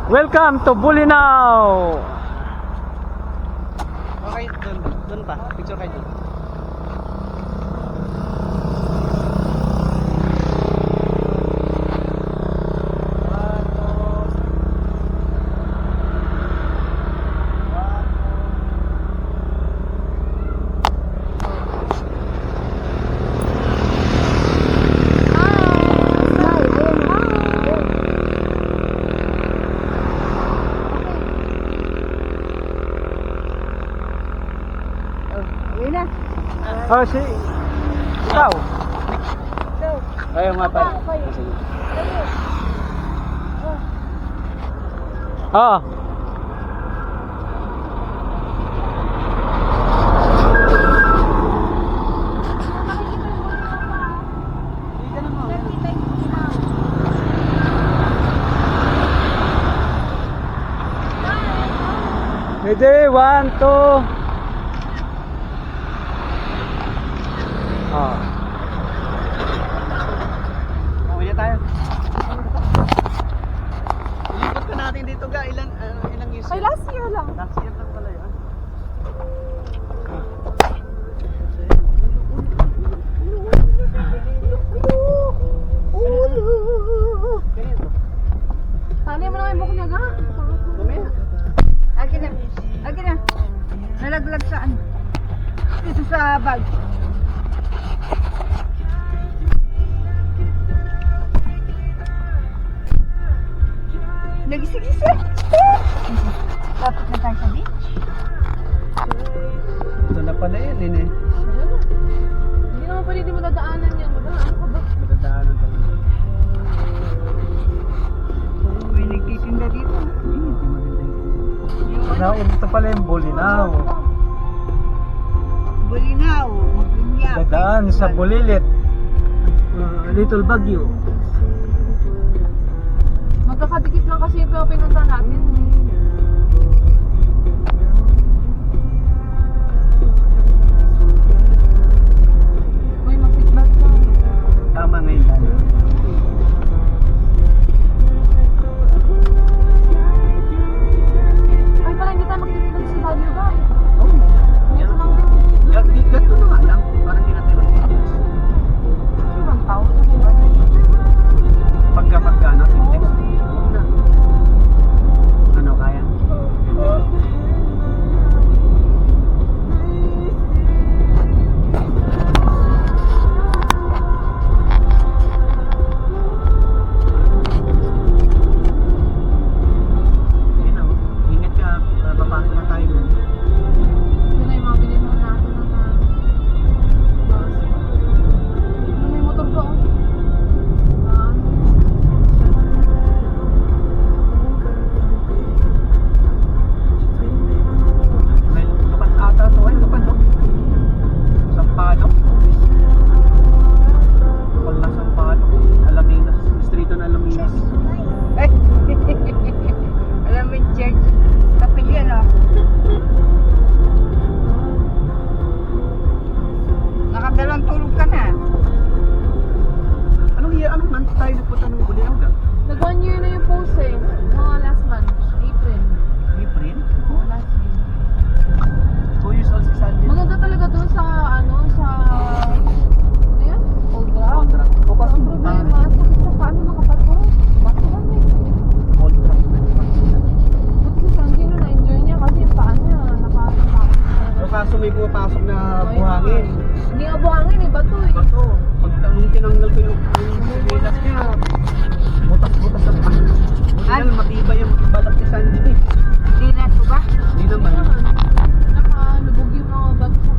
Welcome to Bolinao. Okay, doon pa. Picture kayo doon. Oh, si ikaw. Ayaw nga pa. Oh. Ready, 1, 2. Oh. Uwi na tayo. Ikot ka natin dito ga. Ilang years? Ay, last year lang. Last year lang pala yun. Tali mo na yung buhok niya, ga. Akin na. Akin na. Nalaglag saan? Dito sa bag. Nagisig-isig. Lapit na tayo sa beach. Ito na pala yun, eh. Hindi naman pala hindi mo dadaanan yan. Ano ka ba? Madadaanan talaga. May nagtitinda dito. Hindi maganda yun. Now, ito pala yung Bolinao. Bulinaw. Magunya. Dadaan sa Bulilit. Little Baguio. Magkakadikit lang kasi yung pinunta natin. Uy, mag-seatbelt ka. Tama ngayon lang. Ay, pala hindi tayo magtitigil sa Baguio ba? Oh. Ito lang. Gato na nga lang. Parang hindi natin lang. 1,000. Pagka natin text. Huwag na. Ano kaya? Yun na, ingat ka. Papasok na tayo dun. Yun na yung mga binili natin na bus. Ano may motor ko? May lupat ata to. Ay, lupat to. Sampalok. Wala Sampalok. Alaminas. Distrito na Alaminas. Ay! Alam mo yung church. Kapil yan, oh. Nakadalang tulog ka na. Anong month tayo nagpunta ng Bulinaw ga? Nag 1 year na yung post eh. Mga last month. April. April? Oo, last year. 2 years old si Sandy. Maganda talaga doon sa ano yan? Old Rock. Old Rock. Bukas Ang problema, sakit sa paano makapato. Bato lang eh. Old Rock. Buti si Sandy no, na-enjoy niya kasi yung paa niya nakakatakot. Pero kaso may pumapasok na buhangin. Hindi nga buhangin eh, bato eh. Bato. Nung tinanggal ko yung sinelas niya, butas-butas ang pang. Buti Ay. lang, matibay yung balat ni Sandy.